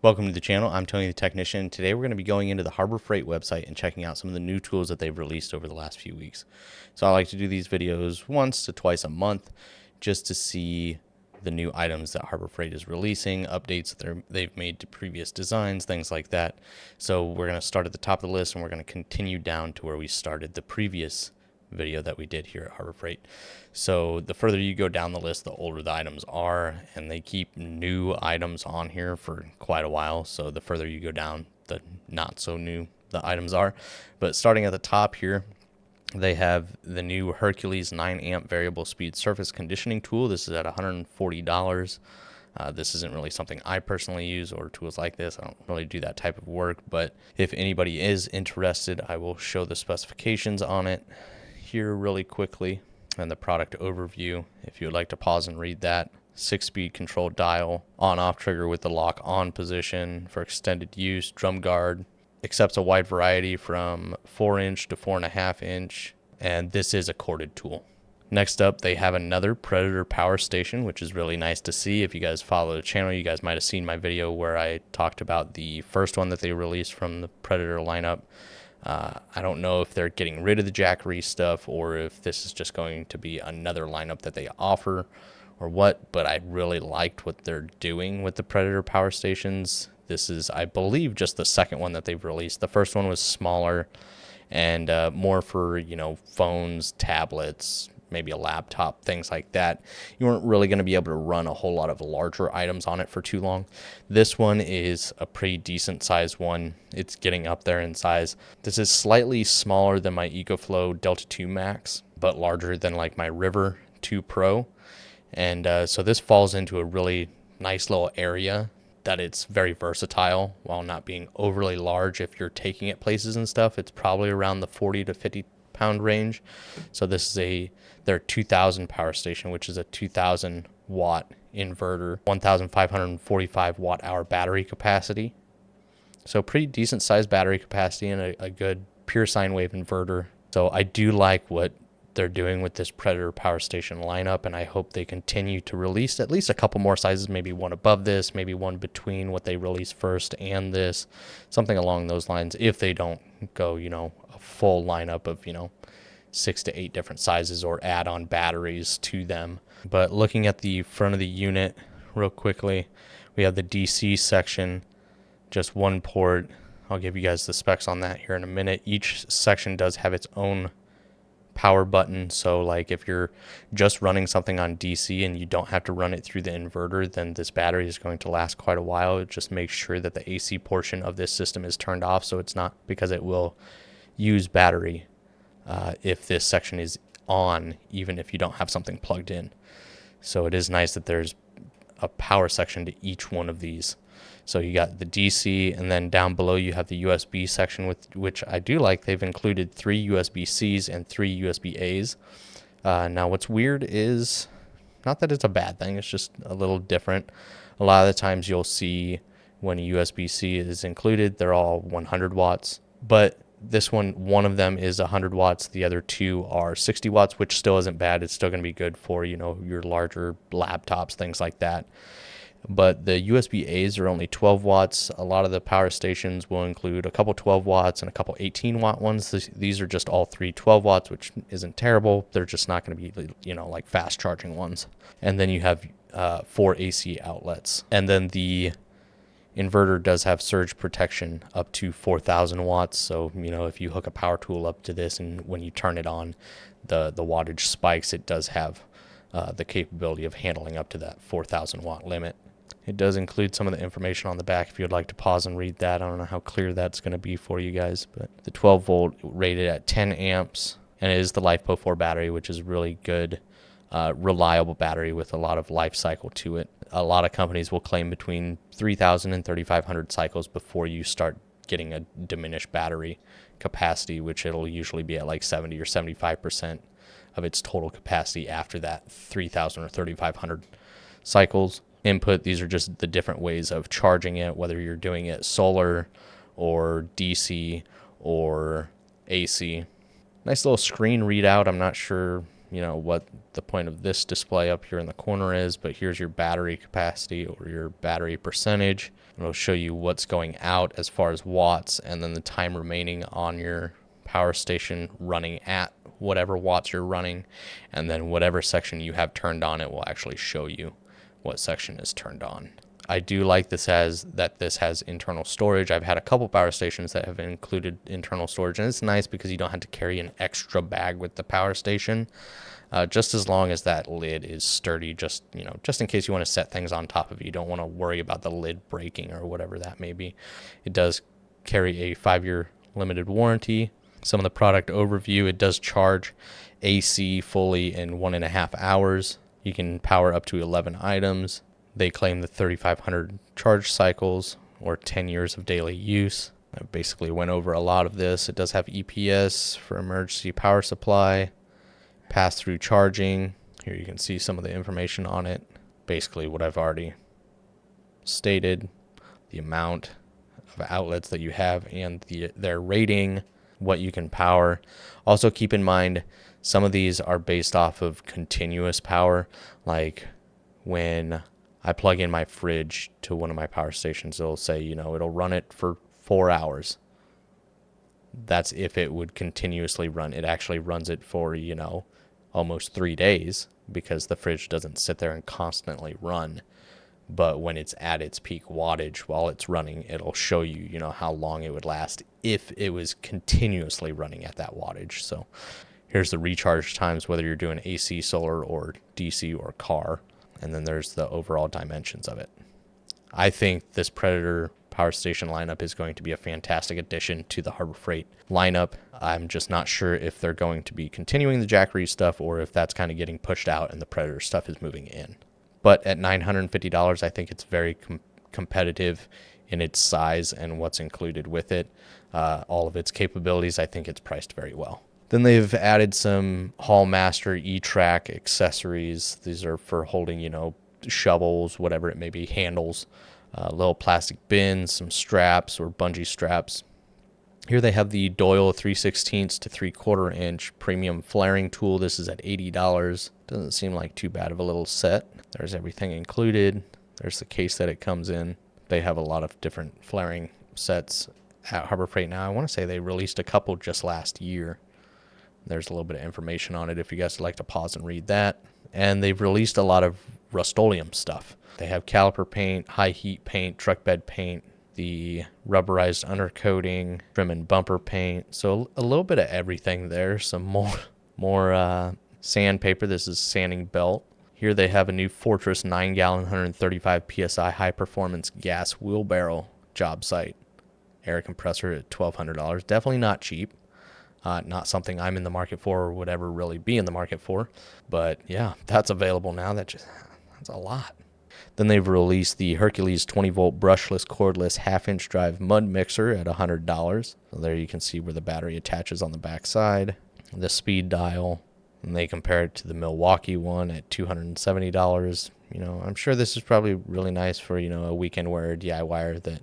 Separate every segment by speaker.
Speaker 1: Welcome to the channel. I'm Tony the Technician. Today we're going to be going into the Harbor Freight website and checking out some of the new tools that they've released over the last few weeks. So I like to do these videos once to twice a month just to see the new items that Harbor Freight is releasing, updates that they've made to previous designs, things like that. So we're going to start at the top of the list and we're going to continue down to where we started the previous video that we did here at Harbor Freight. So the further you go down the list, the older the items are, and they keep new items on here for quite a while. So the further you go down, the not so new the items are. But starting at the top here, they have the new Hercules 9 amp variable speed surface conditioning tool. This is at $140. This isn't really something I personally use, or tools like this. I don't really do that type of work, but if anybody is interested, I will show the specifications on it here really quickly and the product overview if you would like to pause and read that. 6-speed control dial, on-off trigger with the lock on position for extended use, drum guard, accepts a wide variety from 4-inch to 4.5-inch, and this is a corded tool. Next up, they have another Predator power station, which is really nice to see. If you guys follow the channel, you guys might have seen my video where I talked about the first one that they released from the Predator lineup. I don't know if they're getting rid of the Jackery stuff or if this is just going to be another lineup that they offer or what, but I really liked what they're doing with the Predator power stations. This is, I believe, just the second one that they've released. The first one was smaller and more for, phones, tablets, maybe a laptop, things like that. You weren't really going to be able to run a whole lot of larger items on it for too long. This one is a pretty decent sized one. It's getting up there in size. This is slightly smaller than my EcoFlow Delta 2 Max, but larger than like my River 2 Pro. And so this falls into a really nice little area that it's very versatile while not being overly large. If you're taking it places and stuff, it's probably around the 40 to 50 pound range. So this is their 2000 power station, which is a 2000 watt inverter, 1545 watt hour battery capacity. So pretty decent sized battery capacity and a good pure sine wave inverter. So I do like what they're doing with this Predator power station lineup, and I hope they continue to release at least a couple more sizes, maybe one above this, maybe one between what they released first and this, something along those lines, if they don't go, a full lineup of, 6 to 8 different sizes or add on batteries to them. But looking at the front of the unit real quickly, we have the DC section, just one port. I'll give you guys the specs on that here in a minute. Each section does have its own power button, so like if you're just running something on DC and you don't have to run it through the inverter, then this battery is going to last quite a while. It just makes sure that the AC portion of this system is turned off, so it's not, because it will use battery if this section is on, even if you don't have something plugged in. So it is nice that there's a power section to each one of these. So you got the DC, and then down below you have the USB section, with which I do like. They've included 3 USB-Cs and 3 USB-As. Now what's weird is, not that it's a bad thing, it's just a little different. A lot of the times you'll see when a USB-C is included, they're all 100 watts. But this one of them is 100 watts. The other 2 are 60 watts, which still isn't bad. It's still going to be good for, your larger laptops, things like that. But the USB-As are only 12 watts. A lot of the power stations will include a couple 12 watts and a couple 18 watt ones. These are just all 3 12 watts, which isn't terrible. They're just not going to be, like fast charging ones. And then you have 4 AC outlets. And then the inverter does have surge protection up to 4,000 watts. So, if you hook a power tool up to this and when you turn it on, the wattage spikes, it does have the capability of handling up to that 4,000 watt limit. It does include some of the information on the back if you'd like to pause and read that. I don't know how clear that's going to be for you guys, but the 12 volt rated at 10 amps, and it is the LiFePO 4 battery, which is really good, reliable battery with a lot of life cycle to it. A lot of companies will claim between 3,000 and 3,500 cycles before you start getting a diminished battery capacity, which it'll usually be at like 70 or 75% of its total capacity after that 3,000 or 3,500 cycles. Input, these are just the different ways of charging it, whether you're doing it solar or DC or AC. Nice little screen readout. I'm not sure, what the point of this display up here in the corner is, but here's your battery capacity or your battery percentage. It'll show you what's going out as far as watts, and then the time remaining on your power station running at whatever watts you're running, and then whatever section you have turned on, it will actually show you what section is turned on. I do like this this has internal storage. I've had a couple power stations that have included internal storage, and it's nice because you don't have to carry an extra bag with the power station. Just as long as that lid is sturdy, just in case you want to set things on top of it. You don't want to worry about the lid breaking or whatever that may be. It does carry a 5-year limited warranty. Some of the product overview: it does charge AC fully in 1.5 hours. You can power up to 11 items. They claim the 3,500 charge cycles or 10 years of daily use. I basically went over a lot of this. It does have EPS for emergency power supply, pass-through charging. Here you can see some of the information on it. Basically what I've already stated, the amount of outlets that you have and their rating, what you can power. Also keep in mind, some of these are based off of continuous power. Like when I plug in my fridge to one of my power stations, it'll say, it'll run it for 4 hours. That's if it would continuously run. It actually runs it for, almost 3 days, because the fridge doesn't sit there and constantly run. But when it's at its peak wattage while it's running, it'll show you, how long it would last if it was continuously running at that wattage. So here's the recharge times, whether you're doing AC, solar, or DC, or car. And then there's the overall dimensions of it. I think this Predator power station lineup is going to be a fantastic addition to the Harbor Freight lineup. I'm just not sure if they're going to be continuing the Jackery stuff or if that's kind of getting pushed out and the Predator stuff is moving in. But at $950, I think it's very competitive in its size and what's included with it. All of its capabilities, I think it's priced very well. Then they've added some Hallmaster E-Track accessories. These are for holding, shovels, whatever it may be, handles, little plastic bins, some straps or bungee straps. Here they have the Doyle 3/16 to 3/4 inch premium flaring tool. This is at $80. Doesn't seem like too bad of a little set. There's everything included. There's the case that it comes in. They have a lot of different flaring sets at Harbor Freight now. I want to say they released a couple just last year. There's a little bit of information on it if you guys would like to pause and read that. And they've released a lot of Rust-Oleum stuff. They have caliper paint, high heat paint, truck bed paint, the rubberized undercoating, trim and bumper paint. So a little bit of everything there. Some more sandpaper. This is sanding belt. Here they have a new Fortress 9-gallon, 135 PSI high-performance gas wheelbarrow job site. Air compressor at $1,200. Definitely not cheap. Not something I'm in the market for or would ever really be in the market for. But yeah, that's available now. That's a lot. Then they've released the Hercules 20-volt brushless cordless half-inch drive mud mixer at $100. So there you can see where the battery attaches on the back side. The speed dial. And they compare it to the Milwaukee one at $270. I'm sure this is probably really nice for, a weekend wear DIYer that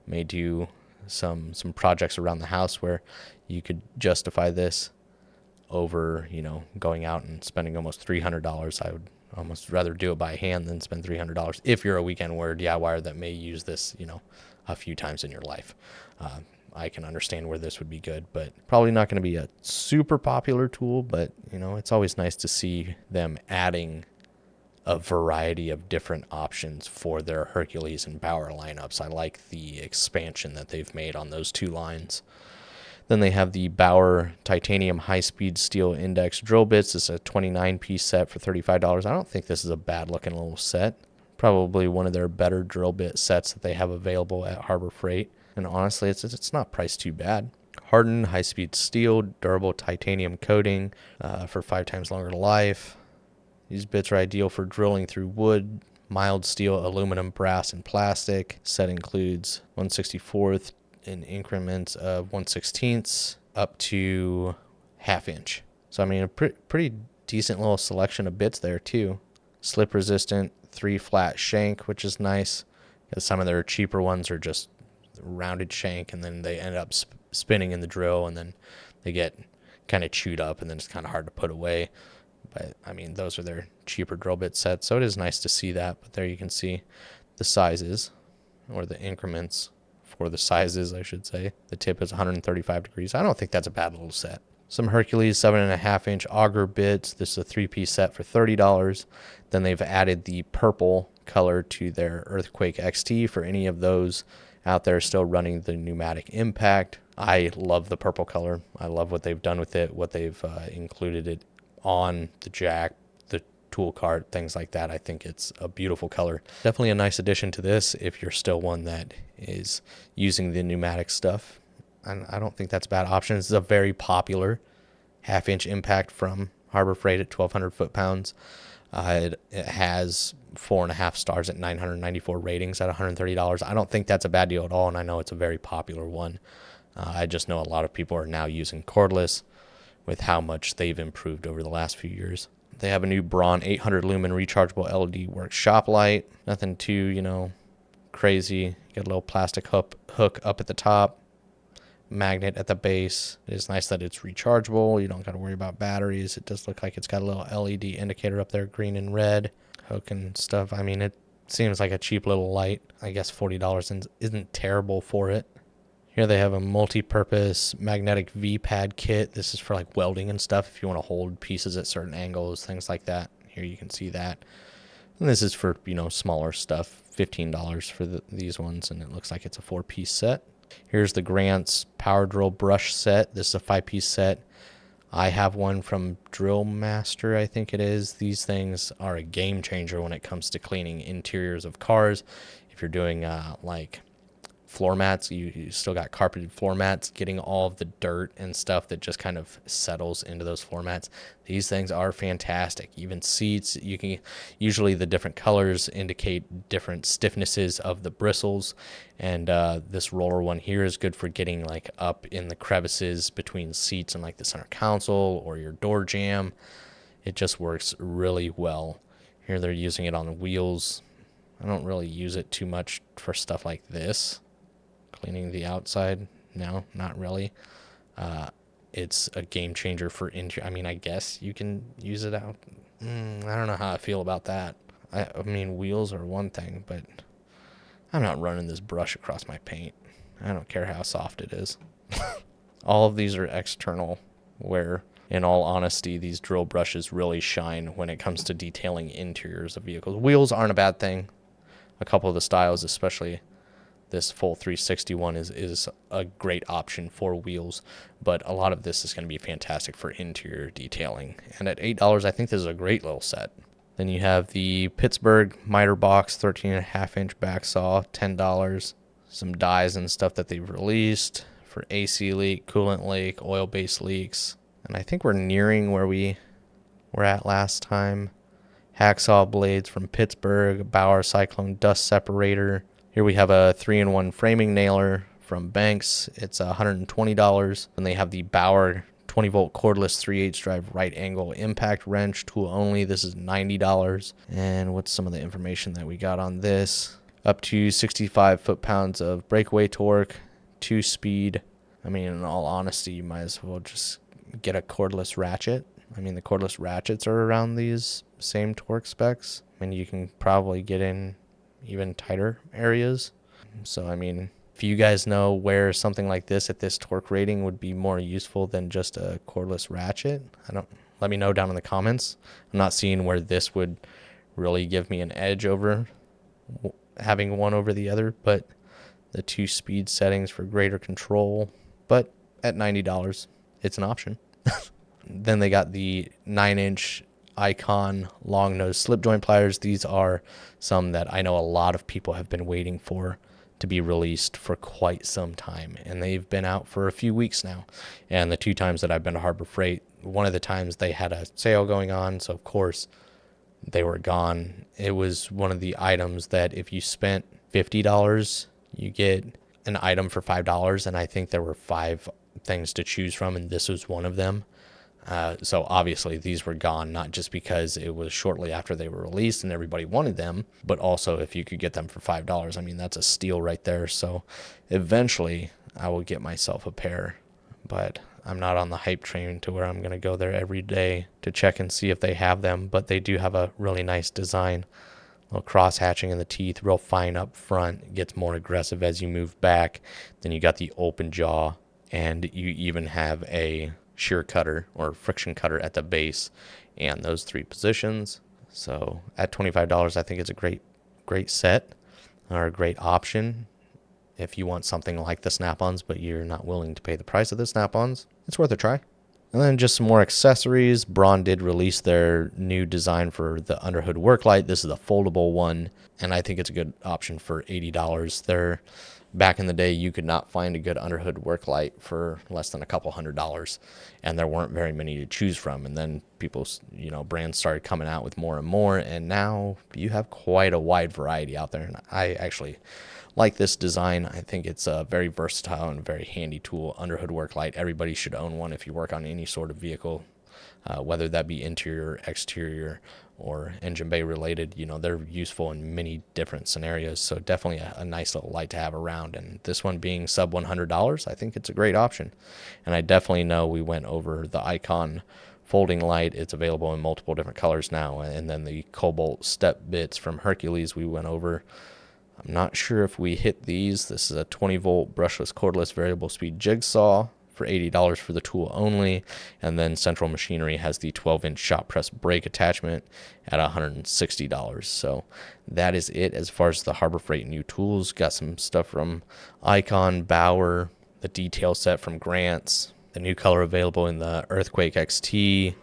Speaker 1: may do some projects around the house where you could justify this over, going out and spending almost $300. I would almost rather do it by hand than spend $300 if you're a weekend wear DIYer that may use this, a few times in your life. I can understand where this would be good, but probably not going to be a super popular tool. But, it's always nice to see them adding a variety of different options for their Hercules and Bauer lineups. I like the expansion that they've made on those two lines. Then they have the Bauer titanium high-speed steel index drill bits. It's a 29-piece set for $35. I don't think this is a bad-looking little set. Probably one of their better drill bit sets that they have available at Harbor Freight. And honestly, it's not priced too bad. Hardened high-speed steel, durable titanium coating for 5 times longer life. These bits are ideal for drilling through wood, mild steel, aluminum, brass, and plastic. Set includes 1/64th in increments of 1/16 up to ½ inch. So, a pretty decent little selection of bits there, too. Slip resistant, 3 flat shank, which is nice, because some of their cheaper ones are just rounded shank, and then they end up spinning in the drill, and then they get kind of chewed up, and then it's kind of hard to put away. But, those are their cheaper drill bit sets, so it is nice to see that. But there you can see the sizes. or the increments for the sizes, I should say. The tip is 135 degrees. I don't think that's a bad little set. Some Hercules 7.5-inch auger bits. This is a 3-piece set for $30. Then they've added the purple color to their Earthquake XT for any of those out there still running the pneumatic impact. I love the purple color. I love what they've done with it, what they've included it on the jack, the tool cart, things like that. I think it's a beautiful color. Definitely a nice addition to this if you're still one that is using the pneumatic stuff. And I don't think that's a bad option. This is a very popular 1/2-inch impact from Harbor Freight at 1,200 foot-pounds. It has 4.5 stars at 994 ratings at $130. I don't think that's a bad deal at all, and I know it's a very popular one. I just know a lot of people are now using cordless with how much they've improved over the last few years. They have a new Braun 800 lumen rechargeable LED workshop light. Nothing too, crazy. Got a little plastic hook up at the top, magnet at the base. It is nice that it's rechargeable. You don't got to worry about batteries. It does look like it's got a little LED indicator up there, green and red, hook and stuff. I mean, it seems like a cheap little light. I guess $40 isn't terrible for it. Here they have a multi-purpose magnetic V-pad kit. This is for like welding and stuff if you want to hold pieces at certain angles, things like that. Here you can see that. And this is for, smaller stuff, $15 for these ones, and it looks like it's a 4-piece set. Here's the Grant's power drill brush set. This is a 5-piece set. I have one from Drill Master, I think it is. These things are a game changer when it comes to cleaning interiors of cars. If you're doing like floor mats, you still got carpeted floor mats, getting all of the dirt and stuff that just kind of settles into those floor mats. These things are fantastic. Even seats, you can usually the different colors indicate different stiffnesses of the bristles, and this roller one here is good for getting like up in the crevices between seats and like the center console or your door jamb. It just works really well. Here they're using it on the wheels. I don't really use it too much for stuff like this. Cleaning the outside, no, not really. It's a game changer for interior. I mean, I guess you can use it out. I don't know how I feel about that. I mean, wheels are one thing, but I'm not running this brush across my paint. I don't care how soft it is. All of these are external, where, in all honesty, these drill brushes really shine when it comes to detailing interiors of vehicles. Wheels aren't a bad thing. A couple of the styles, especially this full 360 one, is a great option for wheels, but a lot of this is going to be fantastic for interior detailing. And at $8, I think this is a great little set. Then you have the Pittsburgh miter box 13.5-inch back saw, $10. Some dies and stuff that they've released for AC leak, coolant leak, oil-based leaks. And I think we're nearing where we were at last time. Hacksaw blades from Pittsburgh, Bauer Cyclone dust separator. Here we have a 3-in-1 framing nailer from Banks. It's $120. And they have the Bauer 20-volt cordless 3/8 drive right angle impact wrench, tool only. This is $90. And what's some of the information that we got on this? Up to 65 foot-pounds of breakaway torque, 2-speed. I mean, in all honesty, you might as well just get a cordless ratchet. I mean, the cordless ratchets are around these same torque specs. I mean, you can probably get in even tighter areas. So, I mean, if you guys know where something like this at this torque rating would be more useful than just a cordless ratchet, let me know down in the comments. I'm not seeing where this would really give me an edge over having one over the other, but the 2-speed settings for greater control. But at $90, it's an option. Then they got the 9-inch Icon long nose slip joint pliers. These are some that I know a lot of people have been waiting for to be released for quite some time, and they've been out for a few weeks now. And the 2 times that I've been to Harbor Freight, one of the times they had a sale going on, so of course they were gone. It was one of the items that if you spent $50, you get an item for $5, and I think there were 5 things to choose from, and this was one of them. So obviously these were gone, not just because it was shortly after they were released and everybody wanted them, but also if you could get them for $5. I mean, that's a steal right there. So eventually I will get myself a pair, but I'm not on the hype train to where I'm going to go there every day to check and see if they have them, but they do have a really nice design little cross hatching in the teeth, real fine up front. It gets more aggressive as you move back. Then you got the open jaw, and you even have a shear cutter or friction cutter at the base, and those 3 positions. So at $25, I think it's a great set, or a great option. If you want something like the Snap-ons, but you're not willing to pay the price of the Snap-ons, it's worth a try. And then just some more accessories. Braun did release their new design for the underhood work light. This is the foldable one, and I think it's a good option for $80. Back in the day, you could not find a good underhood work light for less than a couple $100s, and there weren't very many to choose from. And then people, brands started coming out with more and more, and now you have quite a wide variety out there. And I actually like this design. I think it's a very versatile and very handy tool. Underhood work light. Everybody should own one if you work on any sort of vehicle, whether that be interior, exterior, or engine bay related. They're useful in many different scenarios. So definitely a nice little light to have around. And this one being sub $100, I think it's a great option. And I definitely know we went over the Icon folding light. It's available in multiple different colors now. And then the Cobalt step bits from Hercules we went over. I'm not sure if we hit these. This is a 20-volt brushless cordless variable speed jigsaw for $80 for the tool only. And then Central Machinery has the 12-inch shop press brake attachment at $160. So that is it as far as the Harbor Freight new tools. Got some stuff from Icon, Bauer, the detail set from Grants, the new color available in the Earthquake XT,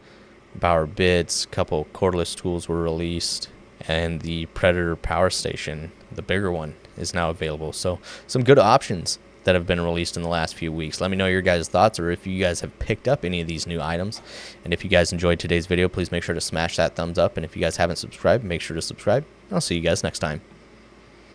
Speaker 1: Bauer bits, a couple cordless tools were released, and the Predator power station, the bigger one, is now available. So some good options that have been released in the last few weeks. Let me know your guys' thoughts, or if you guys have picked up any of these new items. And if you guys enjoyed today's video, please make sure to smash that thumbs up. And if you guys haven't subscribed, make sure to subscribe. I'll see you guys next time.